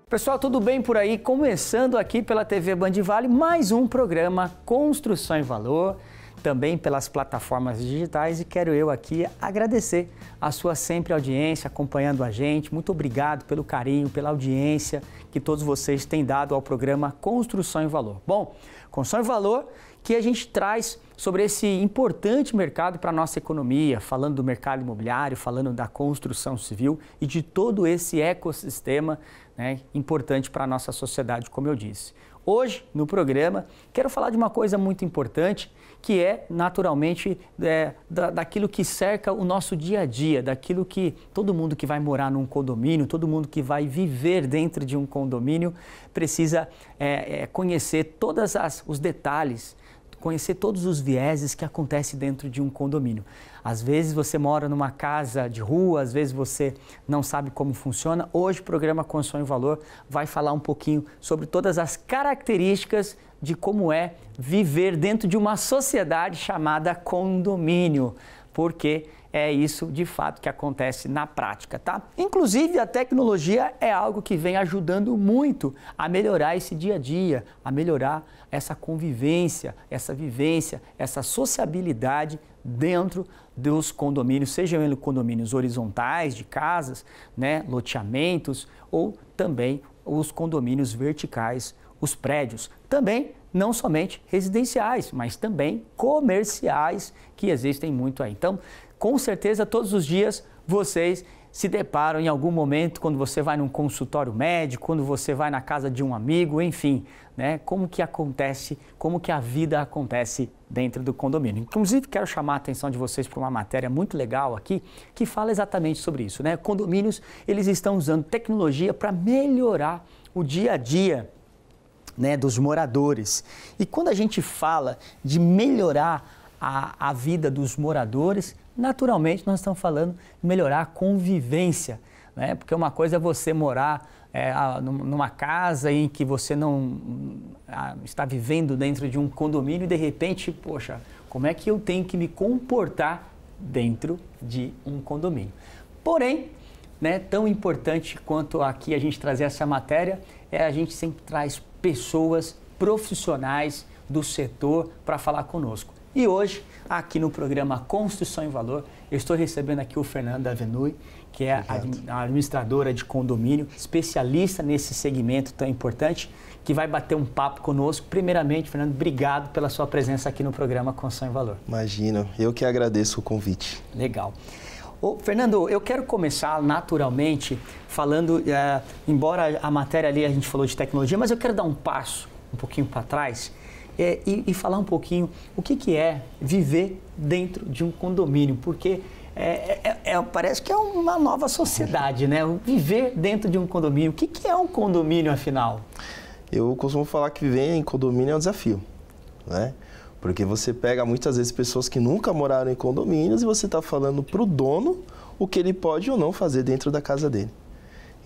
Pessoal, tudo bem por aí? Começando aqui pela TV Band Vale, mais um programa Construção e Valor, também pelas plataformas digitais, e quero eu aqui agradecer a sua sempre audiência, acompanhando a gente. Muito obrigado pelo carinho, pela audiência que todos vocês têm dado ao programa Construção e Valor. Bom, Construção e Valor que a gente traz sobre esse importante mercado para a nossa economia, falando do mercado imobiliário, falando da construção civil e de todo esse ecossistema, né, importante para a nossa sociedade, como eu disse. Hoje, no programa, quero falar de uma coisa muito importante, que é, naturalmente, daquilo que cerca o nosso dia a dia, daquilo que todo mundo que vai morar num condomínio, todo mundo que vai viver dentro de um condomínio, precisa conhecer todos os detalhes, conhecer todos os vieses que acontecem dentro de um condomínio. Às vezes você mora numa casa de rua, às vezes você não sabe como funciona. Hoje o programa Construção e Valor vai falar um pouquinho sobre todas as características de como é viver dentro de uma sociedade chamada condomínio, porque é isso de fato que acontece na prática, tá? Inclusive a tecnologia é algo que vem ajudando muito a melhorar esse dia a dia, a melhorar essa convivência, essa vivência, essa sociabilidade dentro dos condomínios, sejam eles condomínios horizontais de casas, né, loteamentos, ou também os condomínios verticais, os prédios. Também não somente residenciais, mas também comerciais, que existem muito aí. Então, com certeza, todos os dias vocês se deparam em algum momento, quando você vai num consultório médico, quando você vai na casa de um amigo, enfim, né? Como que acontece, como que a vida acontece dentro do condomínio. Inclusive, quero chamar a atenção de vocês para uma matéria muito legal aqui, que fala exatamente sobre isso, né? Condomínios, eles estão usando tecnologia para melhorar o dia a dia, né, dos moradores. E quando a gente fala de melhorar a vida dos moradores, naturalmente nós estamos falando de melhorar a convivência, né? Porque uma coisa é você morar numa casa em que você não está vivendo dentro de um condomínio e de repente, poxa, como é que eu tenho que me comportar dentro de um condomínio? Porém, né, tão importante quanto aqui a gente trazer essa matéria, a gente sempre traz pessoas profissionais do setor para falar conosco. E hoje, aqui no programa Construção e Valor, eu estou recebendo aqui o Fernando Avenui, que é a administradora de condomínio, especialista nesse segmento tão importante, que vai bater um papo conosco. Primeiramente, Fernando, obrigado pela sua presença aqui no programa Construção e Valor. Imagina, eu que agradeço o convite. Legal. Fernando, eu quero começar naturalmente falando, embora a matéria ali a gente falou de tecnologia, mas eu quero dar um passo um pouquinho para trás e falar um pouquinho o que é viver dentro de um condomínio, porque parece que é uma nova sociedade, né? Viver dentro de um condomínio. O que é um condomínio, afinal? Eu costumo falar que viver em condomínio é um desafio, né? Porque você pega muitas vezes pessoas que nunca moraram em condomínios e você está falando para o dono o que ele pode ou não fazer dentro da casa dele.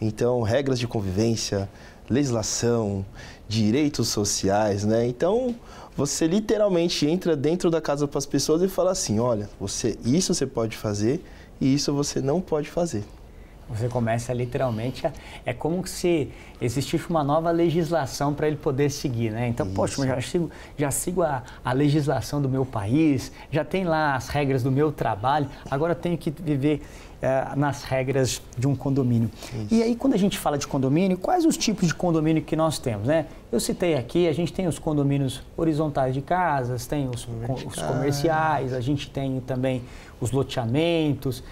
Então, regras de convivência, legislação, direitos sociais, né? Então, você literalmente entra dentro da casa para as pessoas e fala assim, olha, isso você pode fazer e isso você não pode fazer. Você começa literalmente, é como se existisse uma nova legislação para ele poder seguir, né? Então, isso. Poxa, já sigo a legislação do meu país, já tem lá as regras do meu trabalho, agora tenho que viver nas regras de um condomínio. Isso. E aí, quando a gente fala de condomínio, quais os tipos de condomínio que nós temos, né? Eu citei aqui, a gente tem os condomínios horizontais de casas, tem os comerciais, a gente tem também os loteamentos.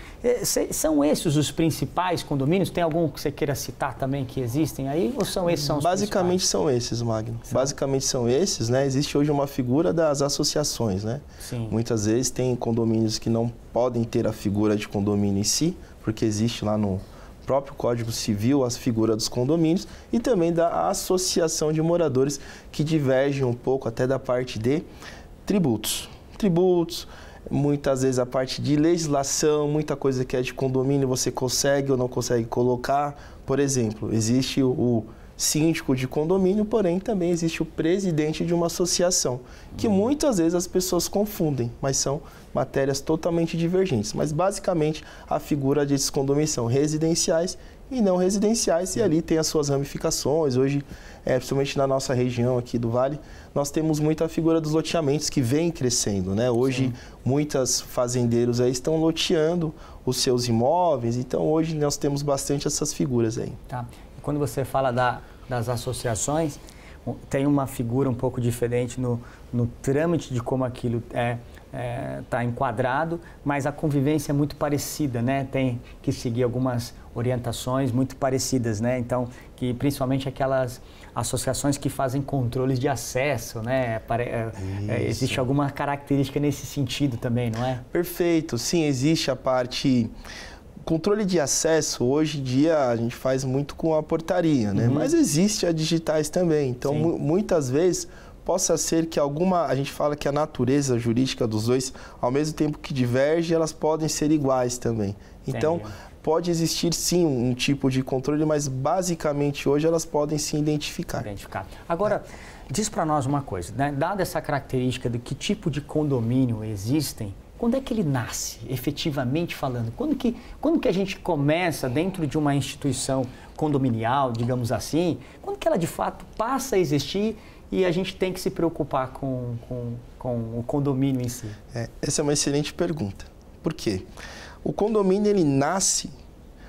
São esses os principais condomínios? Tem algum que você queira citar também que existem aí? Ou são esses os Basicamente principais? São esses, Magno. Basicamente são esses, né? Existe hoje uma figura das associações, né? Sim. Muitas vezes tem condomínios que não podem ter a figura de condomínio em si, porque existe lá no próprio Código Civil as figuras dos condomínios e também da associação de moradores que divergem um pouco até da parte de tributos. Muitas vezes a parte de legislação, muita coisa que é de condomínio você consegue ou não consegue colocar. Por exemplo, existe o síndico de condomínio, porém também existe o presidente de uma associação, que muitas vezes as pessoas confundem, mas são matérias totalmente divergentes. Mas basicamente a figura desses condomínios são residenciais e não residenciais, e ali tem as suas ramificações. Hoje, principalmente na nossa região aqui do Vale, nós temos muita figura dos loteamentos que vem crescendo, né? Hoje, muitos fazendeiros aí estão loteando os seus imóveis, então hoje nós temos bastante essas figuras aí. Tá. Quando você fala das associações, tem uma figura um pouco diferente no trâmite de como aquilo está enquadrado, mas a convivência é muito parecida, né? Tem que seguir algumas orientações muito parecidas, né? Então, que principalmente aquelas associações que fazem controles de acesso, né? Existe alguma característica nesse sentido também, não é? Perfeito, sim, existe a parte... Controle de acesso, hoje em dia, a gente faz muito com a portaria, né? Mas existe a digitais também. Então, muitas vezes, possa ser que a gente fala que a natureza jurídica dos dois, ao mesmo tempo que diverge, elas podem ser iguais também. Então, pode existir, sim, um tipo de controle, mas, basicamente, hoje, elas podem se identificar. Agora, diz para nós uma coisa, né? Dada essa característica de que tipo de condomínio existem, quando é que ele nasce, efetivamente falando? Quando que a gente começa dentro de uma instituição condominial, digamos assim, quando que ela de fato passa a existir e a gente tem que se preocupar com o condomínio em si? Essa é uma excelente pergunta. Por quê? O condomínio ele nasce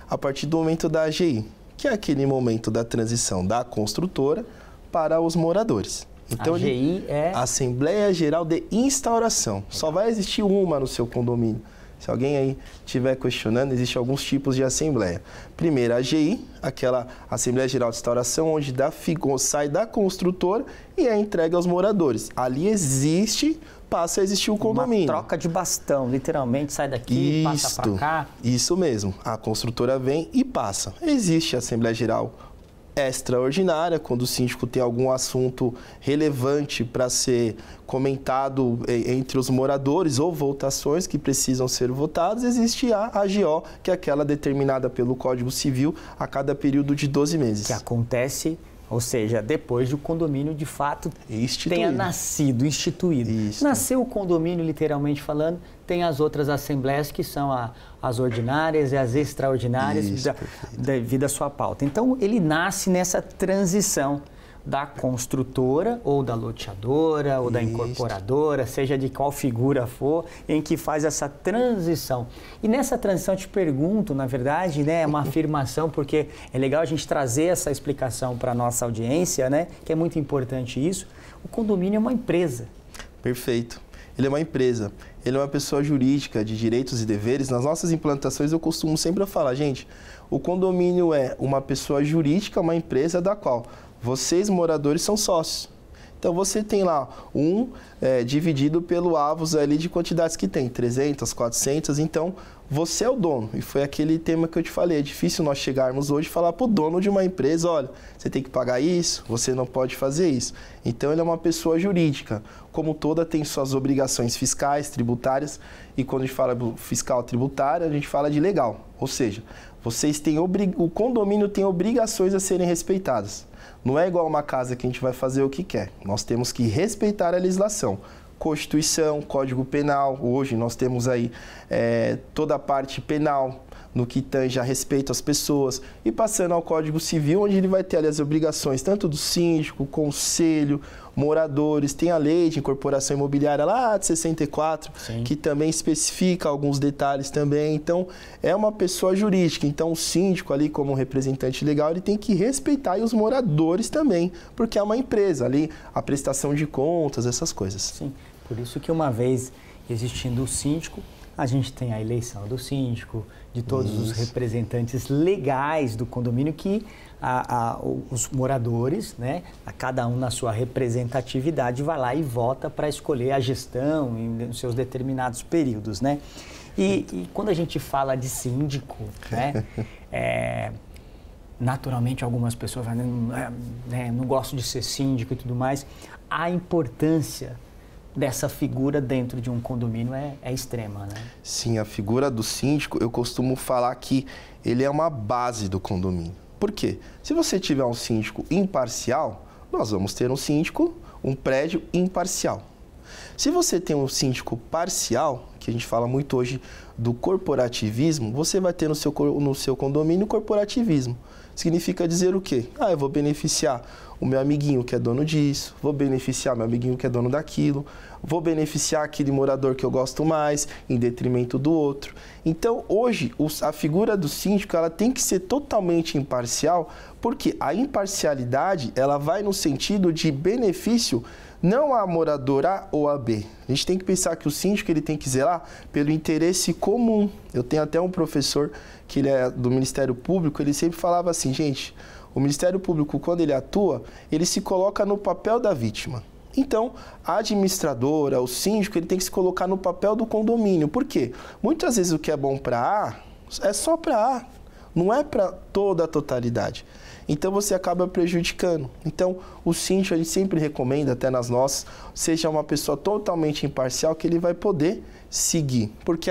a partir do momento da AGI, que é aquele momento da transição da construtora para os moradores. Então, AGI é... Assembleia Geral de Instauração. Só vai existir uma no seu condomínio. Se alguém aí estiver questionando, existem alguns tipos de assembleia. Primeiro, a AGI, aquela Assembleia Geral de Instauração, onde sai da construtora e é entregue aos moradores. Ali passa a existir o condomínio. Uma troca de bastão, literalmente, sai daqui, passa para cá. Isso mesmo. A construtora vem e passa. Existe a Assembleia Geral extraordinária, quando o síndico tem algum assunto relevante para ser comentado entre os moradores ou votações que precisam ser votadas, existe a AGO, que é aquela determinada pelo Código Civil a cada período de 12 meses. Que acontece, ou seja, depois do condomínio de fato tenha nascido, instituído. Isso. Nasceu o condomínio, literalmente falando, tem as outras assembleias que são as ordinárias e as extraordinárias devido à sua pauta. Então, ele nasce nessa transição da construtora ou da loteadora ou da incorporadora, seja de qual figura for, em que faz essa transição. E nessa transição eu te pergunto, na verdade, né, é uma afirmação, porque é legal a gente trazer essa explicação para a nossa audiência, né, que é muito importante isso. O condomínio é uma empresa. Perfeito. Ele é uma empresa, ele é uma pessoa jurídica de direitos e deveres. Nas nossas implantações eu costumo sempre falar, gente, o condomínio é uma pessoa jurídica, uma empresa da qual vocês, moradores, são sócios. Então, você tem lá dividido pelo avos ali de quantidades que tem, 300, 400, então você é o dono. E foi aquele tema que eu te falei, é difícil nós chegarmos hoje e falar para o dono de uma empresa, olha, você tem que pagar isso, você não pode fazer isso. Então, ele é uma pessoa jurídica, como toda tem suas obrigações fiscais, tributárias, e quando a gente fala fiscal tributária, a gente fala de legal, ou seja, o condomínio tem obrigações a serem respeitadas. Não é igual uma casa que a gente vai fazer o que quer. Nós temos que respeitar a legislação. Constituição, Código Penal. Hoje nós temos aí toda a parte penal no que tange a respeito às pessoas. E passando ao Código Civil, onde ele vai ter ali as obrigações tanto do síndico, conselho, moradores. Tem a lei de incorporação imobiliária lá de 64, que também especifica alguns detalhes também. Então, é uma pessoa jurídica. Então, o síndico ali, como representante legal, ele tem que respeitar e os moradores também, porque é uma empresa ali, a prestação de contas, essas coisas. Sim, por isso que uma vez existindo o síndico, a gente tem a eleição do síndico, de todos os representantes legais do condomínio que os moradores, né, a cada um na sua representatividade, vai lá e vota para escolher a gestão nos seus determinados períodos, né? E quando a gente fala de síndico, né, naturalmente algumas pessoas falam, não gosto de ser síndico e tudo mais. A importância dessa figura dentro de um condomínio é extrema, né? Sim, a figura do síndico, eu costumo falar que ele é uma base do condomínio. Por quê? Se você tiver um síndico imparcial, nós vamos ter um prédio imparcial. Se você tem um síndico parcial, que a gente fala muito hoje do corporativismo, você vai ter no seu condomínio corporativismo. Significa dizer o quê? Eu vou beneficiar o meu amiguinho que é dono disso, vou beneficiar meu amiguinho que é dono daquilo, vou beneficiar aquele morador que eu gosto mais, em detrimento do outro. Então, hoje, a figura do síndico ela tem que ser totalmente imparcial, porque a imparcialidade ela vai no sentido de benefício não a morador A ou a B. A gente tem que pensar que o síndico ele tem que zelar pelo interesse comum. Eu tenho até um professor que ele é do Ministério Público, ele sempre falava assim, gente, o Ministério Público, quando ele atua, ele se coloca no papel da vítima. Então, a administradora, o síndico, ele tem que se colocar no papel do condomínio. Por quê? Muitas vezes o que é bom para A é só para A, não é para toda a totalidade. Então, você acaba prejudicando. Então, o síndico, a gente sempre recomenda, até nas nossas, seja uma pessoa totalmente imparcial que ele vai poder seguir. Porque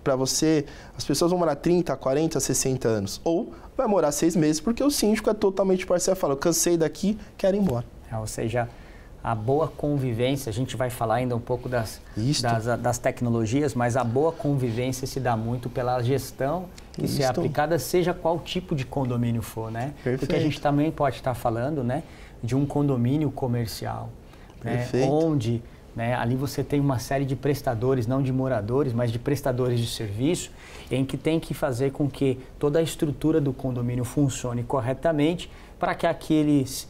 para você, as pessoas vão morar 30, 40, 60 anos. Ou vai morar 6 meses, porque o síndico é totalmente imparcial. Fala, eu cansei daqui, quero ir embora. Ou seja, a boa convivência, a gente vai falar ainda um pouco das tecnologias, mas a boa convivência se dá muito pela gestão que se é aplicada, seja qual tipo de condomínio for, né? Perfeito. Porque a gente também pode estar falando, né, de um condomínio comercial, né, onde, né, ali você tem uma série de prestadores, não de moradores, mas de prestadores de serviço, em que tem que fazer com que toda a estrutura do condomínio funcione corretamente para que aqueles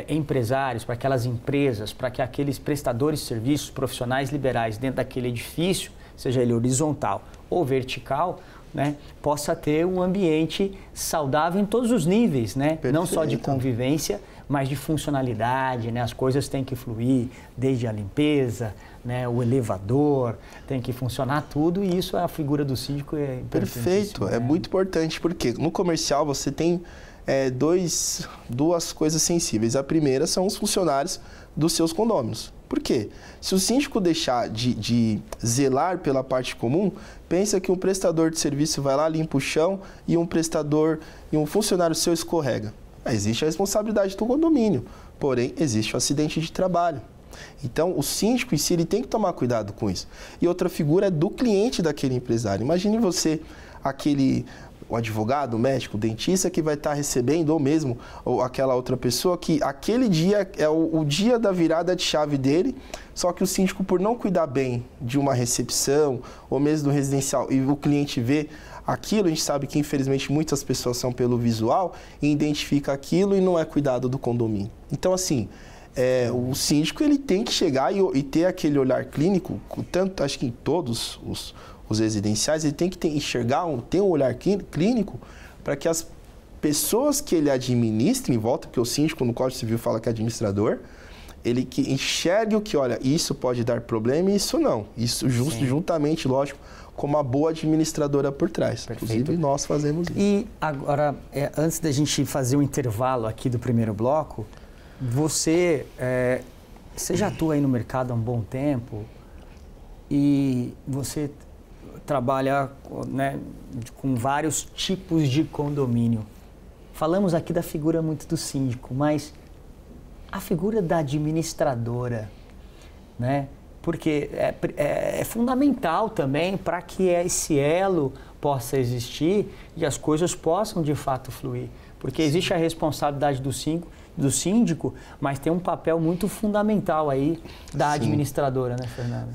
empresários, para aquelas empresas, para que aqueles prestadores de serviços profissionais liberais dentro daquele edifício, seja ele horizontal ou vertical, né, possa ter um ambiente saudável em todos os níveis, né? Perfeito. Não só de convivência, mas de funcionalidade, né? As coisas têm que fluir, desde a limpeza, né, o elevador, tem que funcionar tudo, e isso é a figura do síndico. Perfeito, é muito importante, porque no comercial você tem duas coisas sensíveis. A primeira são os funcionários dos seus condôminos. Por quê? Se o síndico deixar de zelar pela parte comum, pensa que um prestador de serviço vai lá, limpa o chão e um funcionário seu escorrega. Existe a responsabilidade do condomínio, porém existe o acidente de trabalho. Então, o síndico em si ele tem que tomar cuidado com isso. E outra figura é do cliente daquele empresário. Imagine você, o advogado, o médico, o dentista que vai estar recebendo, ou aquela outra pessoa que aquele dia é o dia da virada de chave dele, só que o síndico, por não cuidar bem de uma recepção ou mesmo do residencial, e o cliente vê aquilo, a gente sabe que infelizmente muitas pessoas são pelo visual e identifica aquilo e não é cuidado do condomínio. Então, assim, o síndico ele tem que chegar e ter aquele olhar clínico, tanto acho que em todos os residenciais, ele tem que ter um olhar clínico para que as pessoas que ele administra em volta, porque o síndico no Código Civil fala que é administrador, ele que enxergue o que, olha, isso pode dar problema e isso não. Isso juntamente, lógico, com uma boa administradora por trás. Perfeito. Inclusive, nós fazemos isso. E agora, antes da gente fazer um intervalo aqui do primeiro bloco, você já atua aí no mercado há um bom tempo e você trabalha, né, com vários tipos de condomínio. Falamos aqui da figura muito do síndico, mas a figura da administradora, né? Porque é fundamental também para que esse elo possa existir e as coisas possam de fato fluir. Porque existe a responsabilidade do síndico, mas tem um papel muito fundamental aí da administradora, né, Fernando?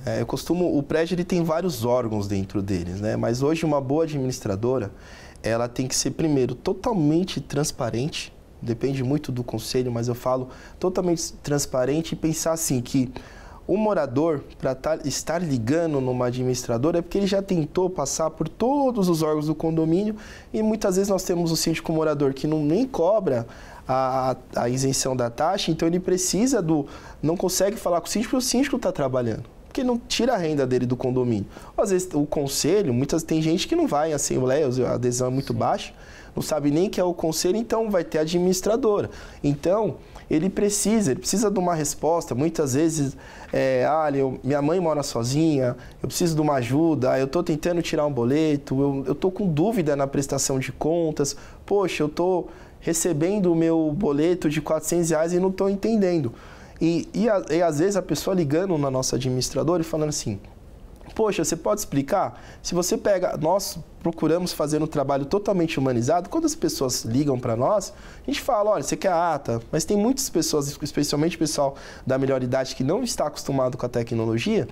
O prédio ele tem vários órgãos dentro deles, né? Mas hoje uma boa administradora, ela tem que ser, primeiro, totalmente transparente, depende muito do conselho, mas eu falo totalmente transparente e pensar assim que o morador, para estar ligando numa administradora, é porque ele já tentou passar por todos os órgãos do condomínio e muitas vezes nós temos o síndico morador que nem cobra a isenção da taxa, então ele precisa não consegue falar com o síndico porque o síndico está trabalhando, porque não tira a renda dele do condomínio. Às vezes o conselho, tem gente que não vai em assembleia, a adesão é muito baixa, não sabe nem que é o conselho, então vai ter a administradora. Então, ele precisa de uma resposta. Muitas vezes, minha mãe mora sozinha, eu preciso de uma ajuda, eu estou tentando tirar um boleto, eu estou com dúvida na prestação de contas, poxa, eu estou recebendo o meu boleto de R$400 e não estou entendendo. E às vezes a pessoa ligando na nossa administradora e falando assim, poxa, você pode explicar? Se você pega, nós procuramos fazer um trabalho totalmente humanizado, quando as pessoas ligam para nós, a gente fala, olha, você quer a ata, mas tem muitas pessoas, especialmente o pessoal da melhor idade que não está acostumado com a tecnologia,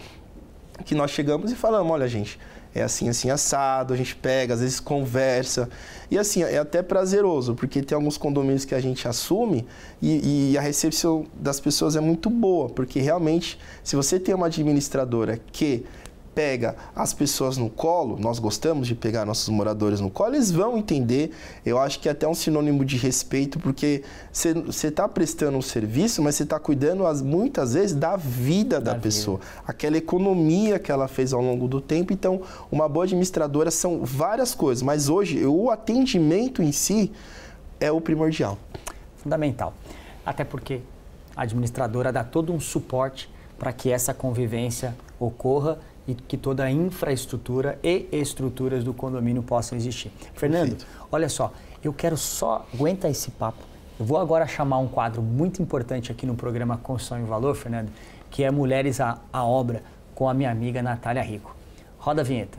que nós chegamos e falamos, olha gente, é assim, assim, assado, a gente pega, às vezes conversa, e assim, é até prazeroso, porque tem alguns condomínios que a gente assume e a recepção das pessoas é muito boa, porque realmente, se você tem uma administradora que pega as pessoas no colo, nós gostamos de pegar nossos moradores no colo, eles vão entender, eu acho que é até um sinônimo de respeito, porque você está prestando um serviço, mas você está cuidando muitas vezes da vida da pessoa, aquela economia que ela fez ao longo do tempo. Então, uma boa administradora são várias coisas, mas hoje o atendimento em si é o primordial. Fundamental, até porque a administradora dá todo um suporte para que essa convivência ocorra e que toda a infraestrutura e estruturas do condomínio possam existir. Fernando, perfeito. Olha só, eu quero só aguentar esse papo. Eu vou agora chamar um quadro muito importante aqui no programa Construção e Valor, Fernando, que é Mulheres à Obra, com a minha amiga Natália Rico. Roda a vinheta.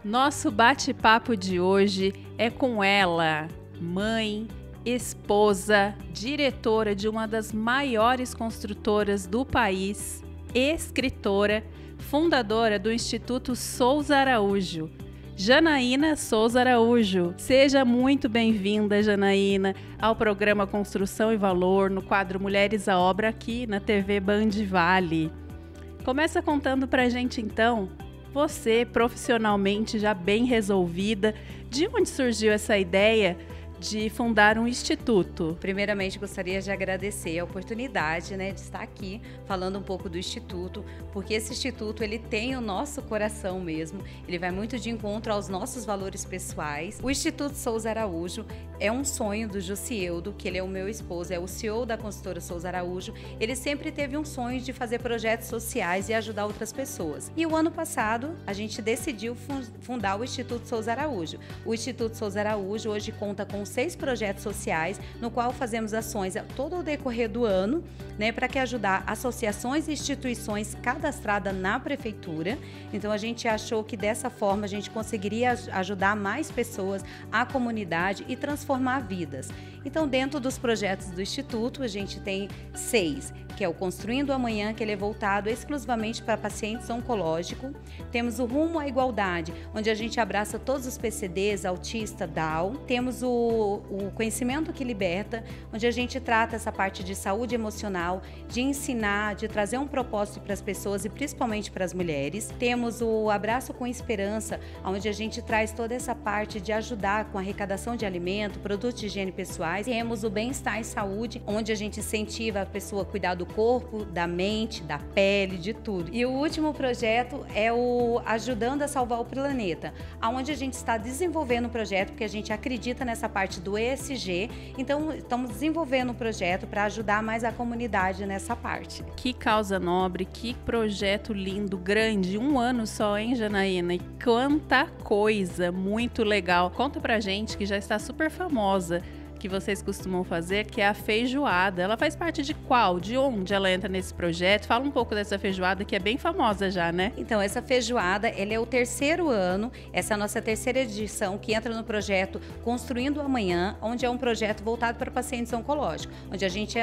Nosso bate-papo de hoje é com ela, mãe, esposa, diretora de uma das maiores construtoras do país, escritora, fundadora do Instituto Souza Araújo, Janaína Souza Araújo. Seja muito bem-vinda, Janaína, ao programa Construção e Valor, no quadro Mulheres à Obra, aqui na TV Band Vale. Começa contando pra gente, então, você, profissionalmente já bem resolvida, de onde surgiu essa ideia de fundar um instituto? Primeiramente, gostaria de agradecer a oportunidade, de estar aqui falando um pouco do instituto, porque esse instituto ele tem o nosso coração mesmo, ele vai muito de encontro aos nossos valores pessoais. O Instituto Souza Araújo é um sonho do Jussieldo, que ele é o meu esposo, é o CEO da construtora Souza Araújo. Ele sempre teve um sonho de fazer projetos sociais e ajudar outras pessoas. E o ano passado, a gente decidiu fundar o Instituto Souza Araújo. O Instituto Souza Araújo hoje conta com 6 projetos sociais, no qual fazemos ações todo o decorrer do ano, para que ajudar associações e instituições cadastradas na prefeitura. Então a gente achou que dessa forma a gente conseguiria ajudar mais pessoas, a comunidade e transformar vidas. Então, dentro dos projetos do Instituto, a gente tem 6, que é o Construindo o Amanhã, que ele é voltado exclusivamente para pacientes oncológicos. Temos o Rumo à Igualdade, onde a gente abraça todos os PCDs, autista, Down. Temos o Conhecimento que Liberta, onde a gente trata essa parte de saúde emocional, de ensinar, de trazer um propósito para as pessoas e principalmente para as mulheres. Temos o Abraço com Esperança, onde a gente traz toda essa parte de ajudar com a arrecadação de alimento, produtos de higiene pessoais. Temos o Bem-Estar e Saúde, onde a gente incentiva a pessoa a cuidar do corpo, da mente, da pele, de tudo. E o último projeto é o Ajudando a Salvar o Planeta, onde a gente está desenvolvendo um projeto, porque a gente acredita nessa parte do ESG, então estamos desenvolvendo um projeto para ajudar mais a comunidade nessa parte. Que causa nobre, que projeto lindo, grande, 1 ano só, hein, Janaína? E quanta coisa, muito legal. Conta pra gente, que já está super famosa, que vocês costumam fazer, que é a feijoada. Ela faz parte de qual? De onde ela entra nesse projeto? Fala um pouco dessa feijoada, que é bem famosa já, né? Então, essa feijoada, ela é o 3º ano, essa é a nossa 3ª edição, que entra no projeto Construindo o Amanhã, onde é um projeto voltado para pacientes oncológicos, onde a gente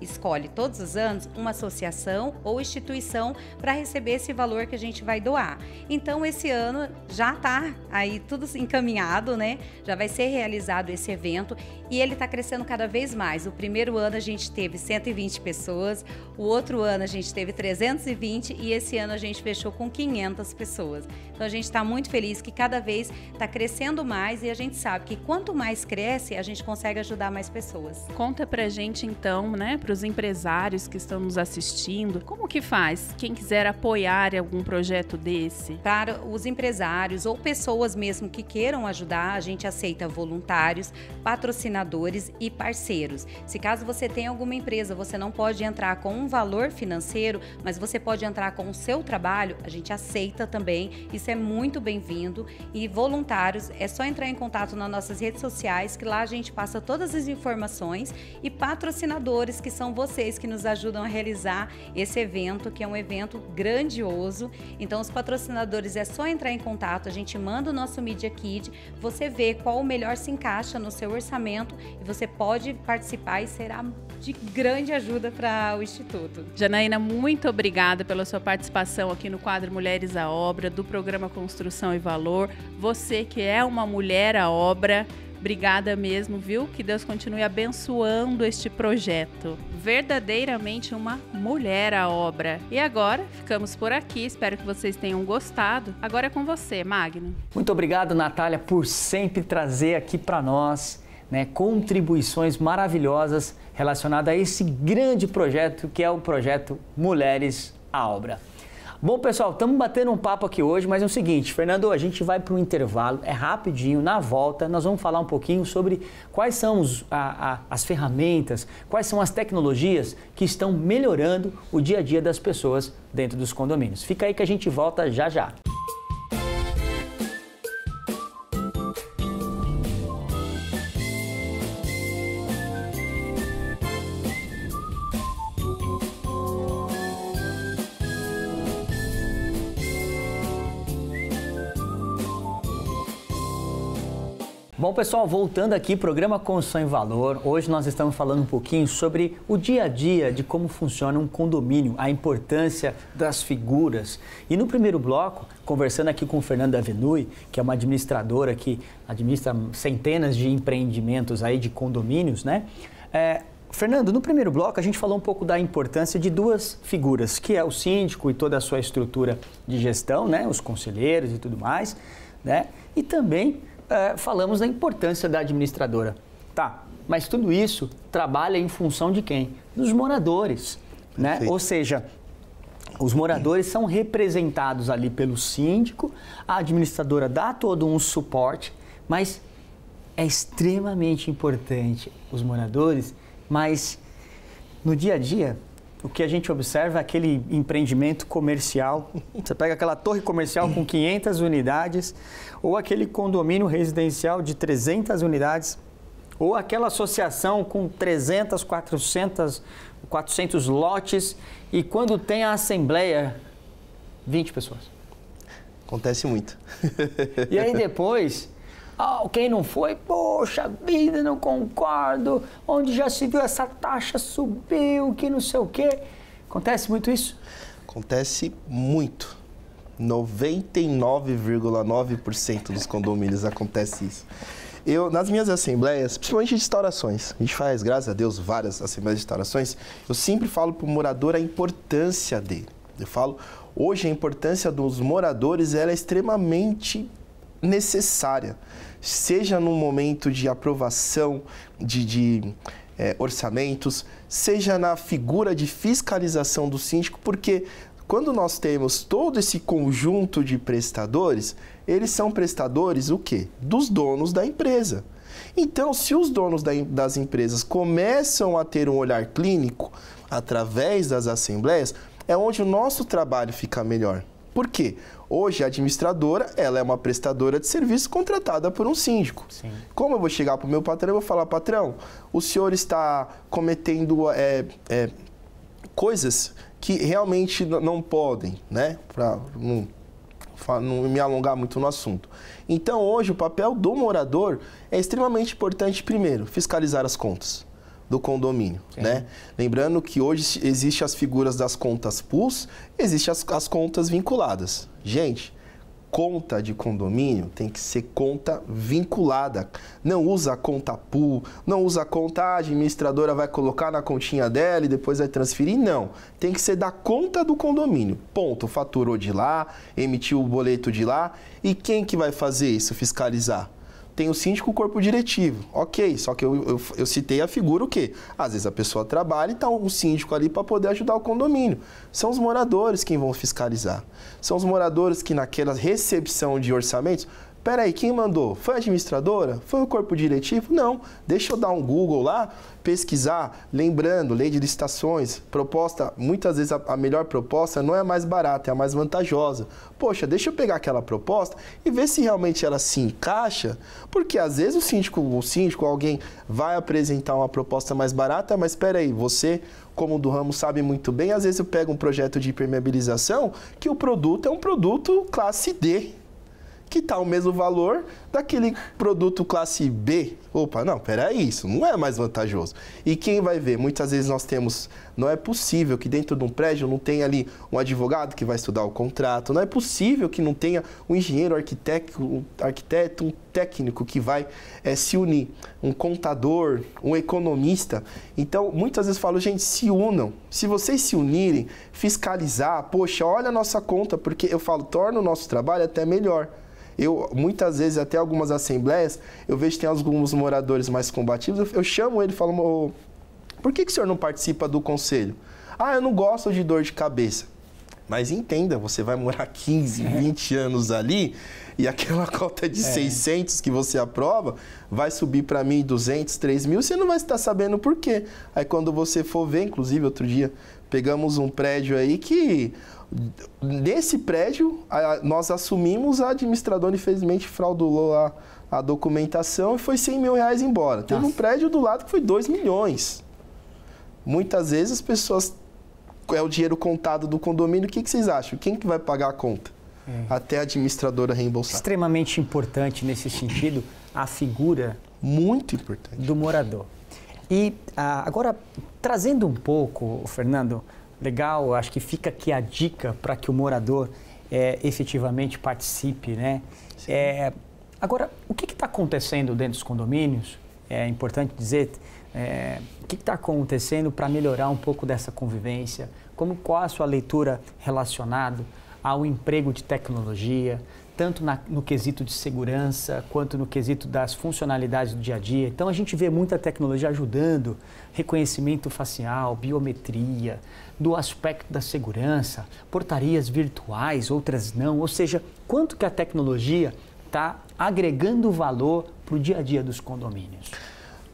escolhe todos os anos uma associação ou instituição para receber esse valor que a gente vai doar. Então, esse ano já está aí tudo encaminhado, Já vai ser realizado esse evento e ele está crescendo cada vez mais. O primeiro ano a gente teve 120 pessoas, o outro ano a gente teve 320 e esse ano a gente fechou com 500 pessoas. Então a gente está muito feliz que cada vez está crescendo mais e a gente sabe que quanto mais cresce, a gente consegue ajudar mais pessoas. Conta pra gente então, para os empresários que estão nos assistindo, como que faz? Quem quiser apoiar algum projeto desse? Para os empresários ou pessoas mesmo que queiram ajudar, a gente aceita voluntários, patrocinadores, patrocinadores e parceiros. Se caso você tem alguma empresa, você não pode entrar com um valor financeiro, mas você pode entrar com o seu trabalho, a gente aceita também, isso é muito bem-vindo. E voluntários, é só entrar em contato nas nossas redes sociais, que lá a gente passa todas as informações, e patrocinadores, que são vocês que nos ajudam a realizar esse evento, que é um evento grandioso. Então, os patrocinadores é só entrar em contato, a gente manda o nosso Media Kit, você vê qual o melhor se encaixa no seu orçamento e você pode participar e será de grande ajuda para o Instituto. Janaína, muito obrigada pela sua participação aqui no quadro Mulheres à Obra, do programa Construção e Valor. Você que é uma mulher à obra, obrigada mesmo, viu? Que Deus continue abençoando este projeto. Verdadeiramente uma mulher à obra. E agora, ficamos por aqui. Espero que vocês tenham gostado. Agora é com você, Magno. Muito obrigado, Natália, por sempre trazer aqui para nós, né, contribuições maravilhosas relacionadas a esse grande projeto que é o projeto Mulheres à Obra. Bom, pessoal, estamos batendo um papo aqui hoje, mas é o seguinte, Fernando, a gente vai para um intervalo, é rapidinho, na volta nós vamos falar um pouquinho sobre quais são as ferramentas, quais são as tecnologias que estão melhorando o dia a dia das pessoas dentro dos condomínios. Fica aí que a gente volta já já. Bom, pessoal, voltando aqui, programa Construção em Valor. Hoje nós estamos falando um pouquinho sobre o dia a dia de como funciona um condomínio, a importância das figuras. E no primeiro bloco, conversando aqui com Fernanda Avenui, que é uma administradora que administra centenas de empreendimentos aí de condomínios, né? Fernando, no primeiro bloco a gente falou um pouco da importância de duas figuras, que é o síndico e toda a sua estrutura de gestão, né? Os conselheiros e tudo mais, né? E também falamos da importância da administradora. Tá, mas tudo isso trabalha em função de quem? Dos moradores, né? Ou seja, os moradores são representados ali pelo síndico, a administradora dá todo um suporte, mas é extremamente importante os moradores, mas no dia a dia, o que a gente observa é aquele empreendimento comercial, você pega aquela torre comercial com 500 unidades, ou aquele condomínio residencial de 300 unidades, ou aquela associação com 300, 400 lotes, e quando tem a assembleia, 20 pessoas. Acontece muito. E aí depois, quem não foi, poxa vida, não concordo, onde já se viu essa taxa subiu, que não sei o quê. Acontece muito isso? Acontece muito. 99,9% dos condomínios acontece isso. Nas minhas assembleias, principalmente de instaurações, a gente faz, graças a Deus, várias assembleias de instaurações, eu sempre falo para o morador a importância dele. Eu falo, hoje a importância dos moradores ela é extremamente necessária, seja no momento de aprovação de orçamentos, seja na figura de fiscalização do síndico, porque quando nós temos todo esse conjunto de prestadores, eles são prestadores o quê? Dos donos da empresa. Então, se os donos das empresas começam a ter um olhar clínico através das assembleias, é onde o nosso trabalho fica melhor. Por quê? Hoje a administradora, ela é uma prestadora de serviço contratada por um síndico. Sim. Como eu vou chegar para o meu patrão e vou falar, patrão, o senhor está cometendo coisas que realmente não podem, né? Para não me alongar muito no assunto. Então, hoje, o papel do morador é extremamente importante, primeiro, fiscalizar as contas do condomínio, né? Lembrando que hoje existem as figuras das contas PUS, existem as contas vinculadas. Gente, conta de condomínio tem que ser conta vinculada. Não usa a conta pool, não usa a conta a administradora vai colocar na continha dela e depois vai transferir. Não, tem que ser da conta do condomínio. Ponto, faturou de lá, emitiu o boleto de lá. E quem que vai fazer isso, fiscalizar? Tem o síndico, o corpo diretivo. Ok, só que eu citei a figura o quê? Às vezes a pessoa trabalha e está um síndico ali para poder ajudar o condomínio. São os moradores quem vão fiscalizar. São os moradores que naquela recepção de orçamentos Peraí, quem mandou? Foi a administradora? Foi o corpo diretivo? Não. Deixa eu dar um Google lá, pesquisar, lembrando, lei de licitações, proposta, muitas vezes a melhor proposta não é a mais barata, é a mais vantajosa. Poxa, deixa eu pegar aquela proposta e ver se realmente ela se encaixa, porque às vezes o síndico, alguém vai apresentar uma proposta mais barata, mas peraí, você, como do ramo, sabe muito bem, às vezes eu pego um projeto de impermeabilização que o produto é um produto classe D, que está o mesmo valor daquele produto classe B. Opa, não, peraí, isso não é mais vantajoso. E quem vai ver? Muitas vezes nós temos, não é possível que dentro de um prédio não tenha ali um advogado que vai estudar o contrato, não é possível que não tenha um engenheiro, arquiteto, um técnico que vai se unir, um contador, um economista. Então, muitas vezes eu falo, gente, se unam. Se vocês se unirem, fiscalizar, poxa, olha a nossa conta, porque eu falo, torna o nosso trabalho até melhor. Muitas vezes, até algumas assembleias, eu vejo que tem alguns moradores mais combativos, eu chamo ele e falo, por que o senhor não participa do conselho? Ah, eu não gosto de dor de cabeça. Mas entenda, você vai morar 15, 20 anos ali e aquela cota de 600 que você aprova vai subir para 1.200, 3.000, você não vai estar sabendo por quê. Aí quando você for ver, inclusive outro dia, pegamos um prédio aí que... Nesse prédio, nós assumimos, a administradora infelizmente fraudulou a documentação e foi 100 mil reais embora. Teve um prédio do lado que foi 2 milhões. Muitas vezes as pessoas, é o dinheiro contado do condomínio, o que vocês acham? Quem que vai pagar a conta? Até a administradora reembolsar. Extremamente importante nesse sentido a figura muito importante do morador. E agora, trazendo um pouco, Fernando, legal, acho que fica aqui a dica para que o morador efetivamente participe, né? Agora, o que está acontecendo dentro dos condomínios? É importante dizer, o que está acontecendo para melhorar um pouco dessa convivência? Qual a sua leitura relacionada ao emprego de tecnologia, tanto no quesito de segurança, quanto no quesito das funcionalidades do dia a dia? Então, a gente vê muita tecnologia ajudando, reconhecimento facial, biometria, do aspecto da segurança, portarias virtuais, outras não. Ou seja, quanto que a tecnologia está agregando valor para o dia a dia dos condomínios?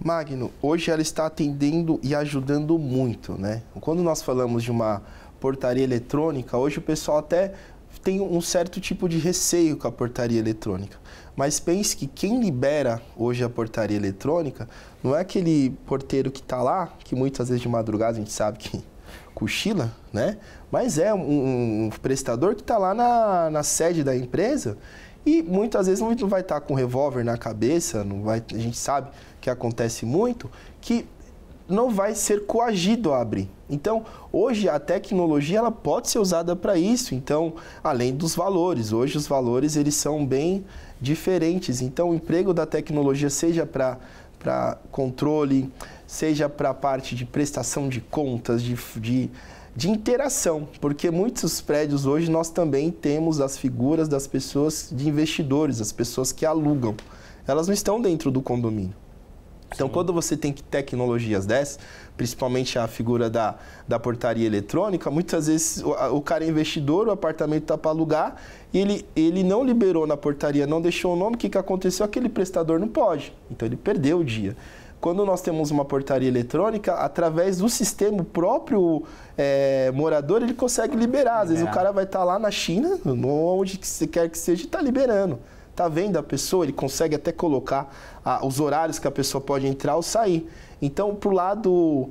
Magno, hoje ela está atendendo e ajudando muito, né? Quando nós falamos de uma portaria eletrônica, hoje o pessoal até tem um certo tipo de receio com a portaria eletrônica. Mas pense que quem libera hoje a portaria eletrônica não é aquele porteiro que está lá, que muitas vezes de madrugada a gente sabe que cochila, né? Mas é um prestador que está lá na sede da empresa e muitas vezes não vai estar com um revólver na cabeça, a gente sabe que acontece muito, que não vai ser coagido a abrir. Então, hoje a tecnologia ela pode ser usada para isso. Então, além dos valores, hoje os valores eles são bem diferentes. Então, o emprego da tecnologia, seja para controle, seja para a parte de prestação de contas, de interação, porque muitos prédios hoje nós também temos as figuras das pessoas de investidores, as pessoas que alugam. Elas não estão dentro do condomínio. Então, quando você tem tecnologias dessas, principalmente a figura da portaria eletrônica, muitas vezes o cara é investidor, o apartamento está para alugar, e ele não liberou na portaria, não deixou o nome, o que aconteceu? Aquele prestador não pode, então ele perdeu o dia. Quando nós temos uma portaria eletrônica, através do sistema, o próprio morador, ele consegue liberar. Às vezes o cara vai estar lá na China, onde você quer que seja, e está liberando. Está vendo a pessoa, ele consegue até colocar os horários que a pessoa pode entrar ou sair. Então, para o lado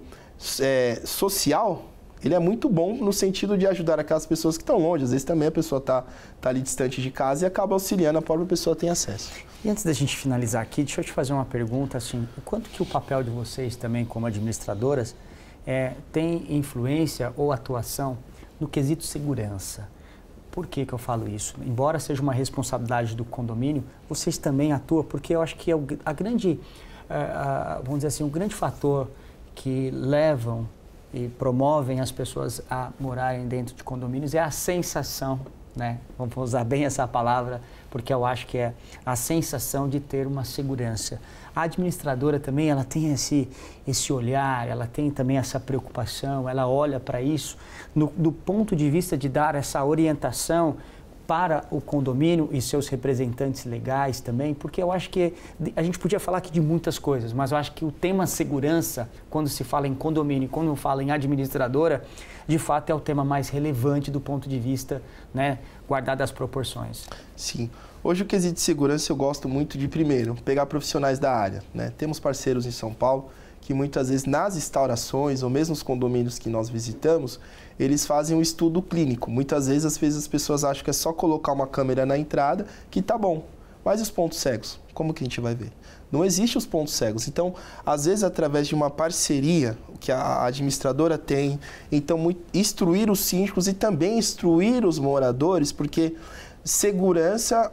social, ele é muito bom no sentido de ajudar aquelas pessoas que estão longe. Às vezes também a pessoa está ali distante de casa e acaba auxiliando, a própria pessoa tem acesso. E antes da gente finalizar aqui, deixa eu te fazer uma pergunta, assim, o quanto que o papel de vocês também como administradoras tem influência ou atuação no quesito segurança? Por que eu falo isso? Embora seja uma responsabilidade do condomínio, vocês também atuam, porque eu acho que vamos dizer assim, o grande fator que levam e promovem as pessoas a morarem dentro de condomínios é a sensação, né? Vamos usar bem essa palavra, porque eu acho que é a sensação de ter uma segurança. A administradora também, ela tem esse olhar, ela tem também essa preocupação, ela olha para isso do ponto de vista de dar essa orientação para o condomínio e seus representantes legais também, porque eu acho que a gente podia falar aqui de muitas coisas, mas eu acho que o tema segurança, quando se fala em condomínio, quando fala em administradora, de fato é o tema mais relevante do ponto de vista, né, guardado as proporções. Sim. Hoje o quesito de segurança eu gosto muito de, primeiro, pegar profissionais da área, né? Temos parceiros em São Paulo que muitas vezes nas instaurações ou mesmo nos condomínios que nós visitamos, eles fazem um estudo clínico. Muitas vezes as pessoas acham que é só colocar uma câmera na entrada que tá bom. Mas os pontos cegos, como que a gente vai ver? Não existem os pontos cegos. Então, às vezes, através de uma parceria que a administradora tem, então, instruir os síndicos e também instruir os moradores, porque segurança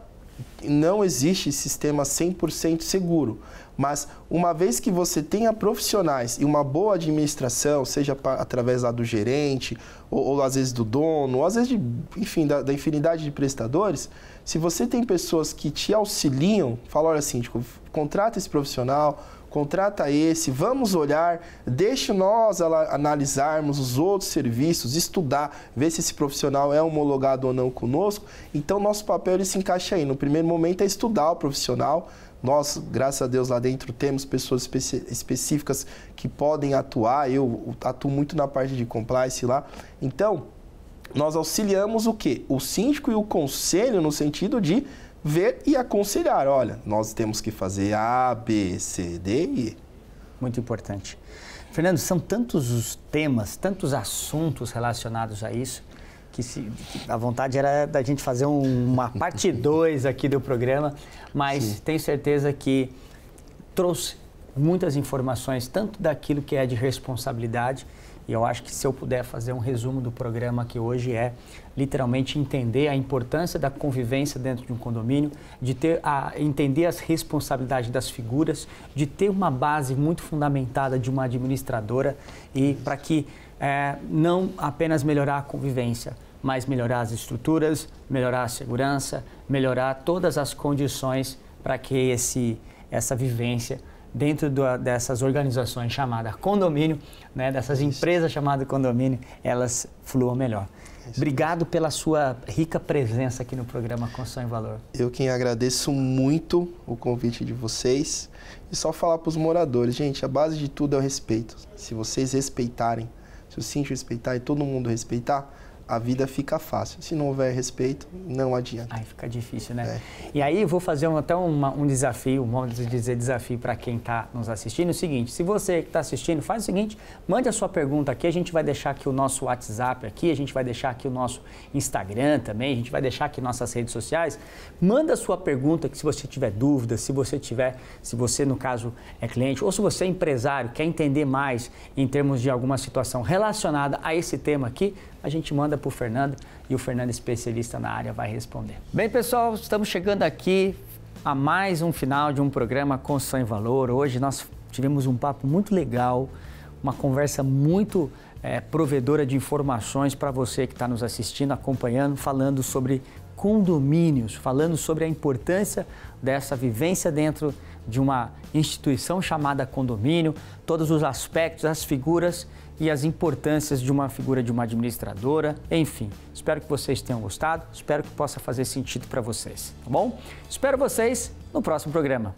não existe sistema 100% seguro. Mas, uma vez que você tenha profissionais e uma boa administração, seja através lá do gerente, ou às vezes do dono, ou às vezes, enfim, da infinidade de prestadores, se você tem pessoas que te auxiliam, fala, olha, síndico, contrata esse profissional, contrata esse, vamos olhar, deixe nós analisarmos os outros serviços, estudar, ver se esse profissional é homologado ou não conosco. Então, nosso papel ele se encaixa aí. No primeiro momento é estudar o profissional. Nós, graças a Deus, lá dentro temos pessoas específicas que podem atuar. Eu atuo muito na parte de compliance lá. Então, nós auxiliamos o quê? O síndico e o conselho no sentido de ver e aconselhar. Olha, nós temos que fazer A, B, C, D e E. Muito importante. Fernando, são tantos os temas, tantos assuntos relacionados a isso, que a vontade era da gente fazer uma parte 2 aqui do programa, mas sim, tenho certeza que trouxe muitas informações, tanto daquilo que é de responsabilidade, e eu acho que se eu puder fazer um resumo do programa que hoje é literalmente entender a importância da convivência dentro de um condomínio, de entender as responsabilidades das figuras, de ter uma base muito fundamentada de uma administradora e para que não apenas melhorar a convivência, mas melhorar as estruturas, melhorar a segurança, melhorar todas as condições para que essa vivência dentro dessas organizações chamadas condomínio, né, dessas empresas chamadas condomínio, elas fluam melhor. Obrigado pela sua rica presença aqui no programa Construção em Valor. Eu quem agradeço muito o convite de vocês e só falar para os moradores, gente, a base de tudo é o respeito. Se vocês respeitarem, se o síndico respeitar e todo mundo respeitar, a vida fica fácil. Se não houver respeito, não adianta. Aí fica difícil, né? E aí vou fazer até um desafio, vamos dizer desafio para quem está nos assistindo. É o seguinte, se você que está assistindo, faz o seguinte, mande a sua pergunta aqui, a gente vai deixar aqui o nosso WhatsApp aqui, a gente vai deixar aqui o nosso Instagram também, a gente vai deixar aqui nossas redes sociais. Manda a sua pergunta, que se você tiver dúvidas, se você no caso é cliente, ou se você é empresário, quer entender mais em termos de alguma situação relacionada a esse tema aqui, a gente manda para o Fernando e o Fernando, especialista na área, vai responder. Bem, pessoal, estamos chegando aqui a mais um final de um programa Construção em Valor. Hoje nós tivemos um papo muito legal, uma conversa muito provedora de informações para você que está nos assistindo, acompanhando, falando sobre condomínios, falando sobre a importância dessa vivência dentro de uma instituição chamada condomínio, todos os aspectos, as figuras e as importâncias de uma figura de uma administradora, enfim. Espero que vocês tenham gostado, espero que possa fazer sentido para vocês, tá bom? Espero vocês no próximo programa.